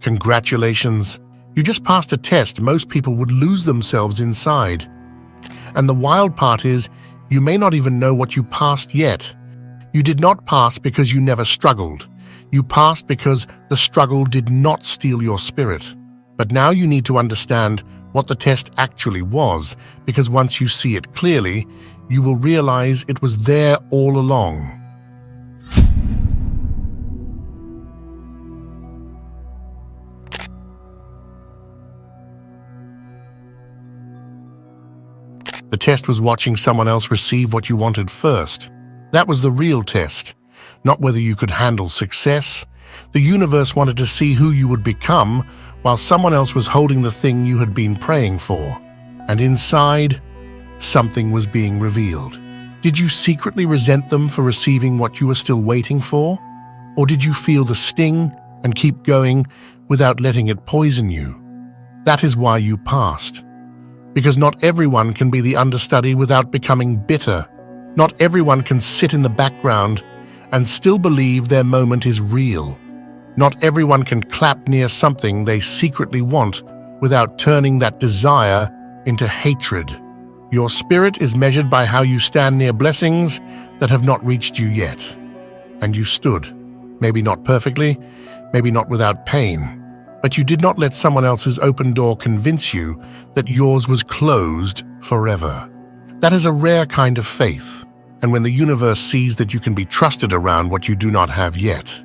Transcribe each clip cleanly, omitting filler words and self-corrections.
Congratulations. You just passed a test most people would lose themselves inside. And the wild part is, you may not even know what you passed yet. You did not pass because you never struggled. You passed because the struggle did not steal your spirit. But now you need to understand what the test actually was, because once you see it clearly, you will realize it was there all along. The test was watching someone else receive what you wanted first. That was the real test, not whether you could handle success. The universe wanted to see who you would become while someone else was holding the thing you had been praying for. And inside, something was being revealed. Did you secretly resent them for receiving what you were still waiting for? Or did you feel the sting and keep going without letting it poison you? That is why you passed. Because not everyone can be the understudy without becoming bitter. Not everyone can sit in the background and still believe their moment is real. Not everyone can clap near something they secretly want without turning that desire into hatred. Your spirit is measured by how you stand near blessings that have not reached you yet. And you stood, maybe not perfectly, maybe not without pain, but you did not let someone else's open door convince you that yours was closed forever. That is a rare kind of faith, and when the universe sees that you can be trusted around what you do not have yet.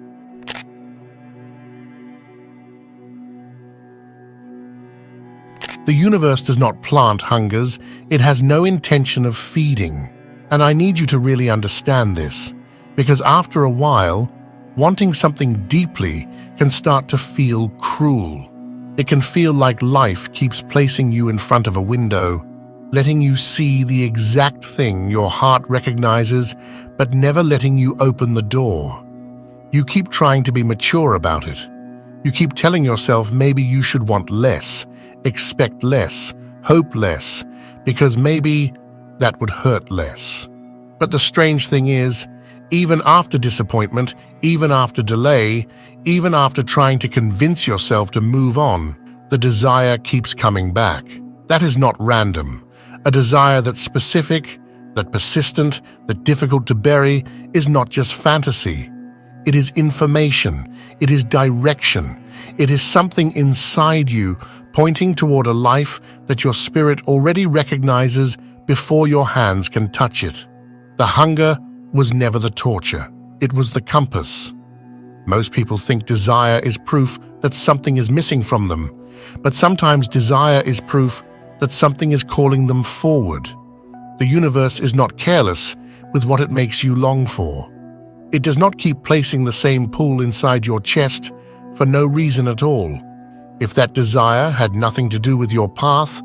The universe does not plant hungers, it has no intention of feeding. And I need you to really understand this, because after a while, wanting something deeply can start to feel cruel. It can feel like life keeps placing you in front of a window, letting you see the exact thing your heart recognizes, but never letting you open the door. You keep trying to be mature about it. You keep telling yourself maybe you should want less, expect less, hope less, because maybe that would hurt less. But the strange thing is, even after disappointment, even after delay, even after trying to convince yourself to move on, the desire keeps coming back. That is not random. A desire that's specific, that persistent, that difficult to bury is not just fantasy. It is information. It is direction. It is something inside you pointing toward a life that your spirit already recognizes before your hands can touch it. The hunger was never the torture. It was the compass. Most people think desire is proof that something is missing from them, but sometimes desire is proof that something is calling them forward. The universe is not careless with what it makes you long for. It does not keep placing the same pull inside your chest for no reason at all. If that desire had nothing to do with your path,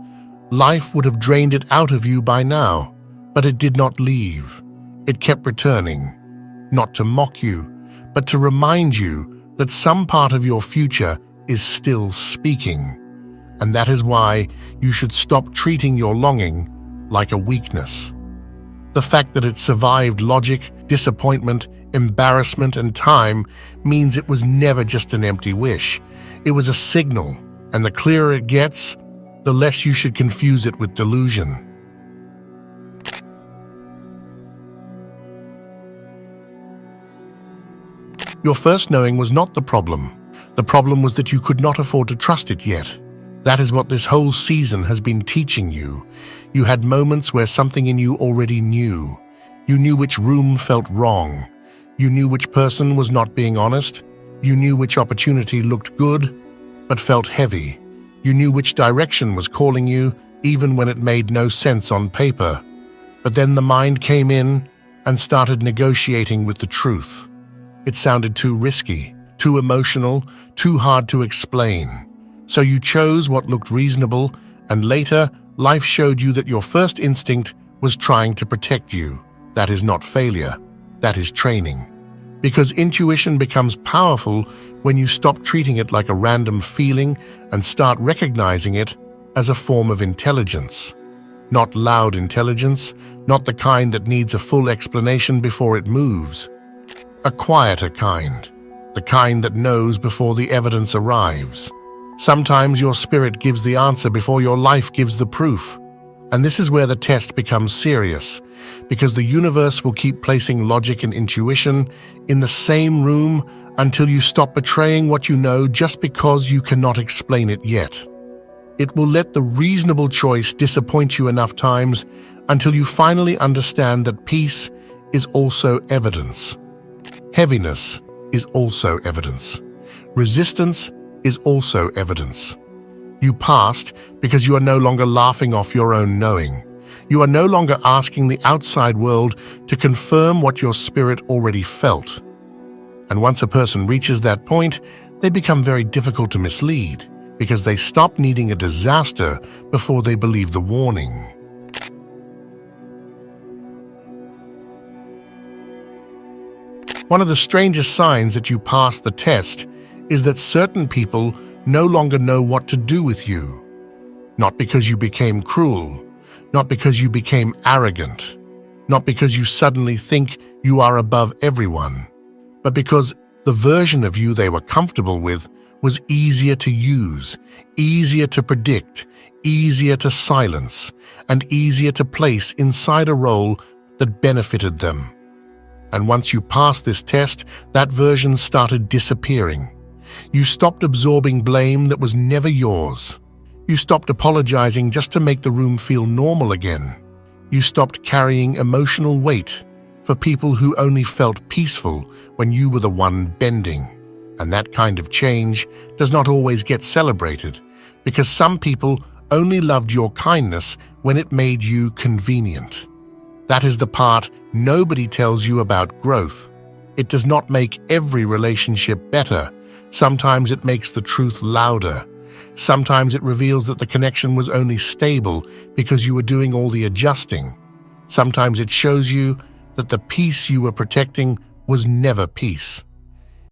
life would have drained it out of you by now. But it did not leave. It kept returning, not to mock you, but to remind you that some part of your future is still speaking. And that is why you should stop treating your longing like a weakness. The fact that it survived logic, disappointment, embarrassment, and time means it was never just an empty wish. It was a signal, and the clearer it gets, the less you should confuse it with delusion. Your first knowing was not the problem. The problem was that you could not afford to trust it yet. That is what this whole season has been teaching you. You had moments where something in you already knew. You knew which room felt wrong. You knew which person was not being honest. You knew which opportunity looked good, but felt heavy. You knew which direction was calling you, even when it made no sense on paper. But then the mind came in and started negotiating with the truth. It sounded too risky, too emotional, too hard to explain. So you chose what looked reasonable, and later, life showed you that your first instinct was trying to protect you. That is not failure. That is training. Because intuition becomes powerful when you stop treating it like a random feeling and start recognizing it as a form of intelligence. Not loud intelligence, not the kind that needs a full explanation before it moves. A quieter kind. the kind that knows before the evidence arrives. Sometimes your spirit gives the answer before your life gives the proof. And this is where the test becomes serious, because the universe will keep placing logic and intuition in the same room until you stop betraying what you know just because you cannot explain it yet. It will let the reasonable choice disappoint you enough times until you finally understand that peace is also evidence. Heaviness is also evidence. Resistance is also evidence. You passed because you are no longer laughing off your own knowing. You are no longer asking the outside world to confirm what your spirit already felt. And once a person reaches that point, they become very difficult to mislead because they stop needing a disaster before they believe the warning. One of the strangest signs that you passed the test is that certain people no longer know what to do with you. Not because you became cruel, not because you became arrogant, not because you suddenly think you are above everyone, but because the version of you they were comfortable with was easier to use, easier to predict, easier to silence, and easier to place inside a role that benefited them. And once you passed this test, that version started disappearing. You stopped absorbing blame that was never yours. You stopped apologizing just to make the room feel normal again. You stopped carrying emotional weight for people who only felt peaceful when you were the one bending. And that kind of change does not always get celebrated, because some people only loved your kindness when it made you convenient. That is the part nobody tells you about growth. It does not make every relationship better. Sometimes it makes the truth louder. Sometimes it reveals that the connection was only stable because you were doing all the adjusting. Sometimes it shows you that the peace you were protecting was never peace.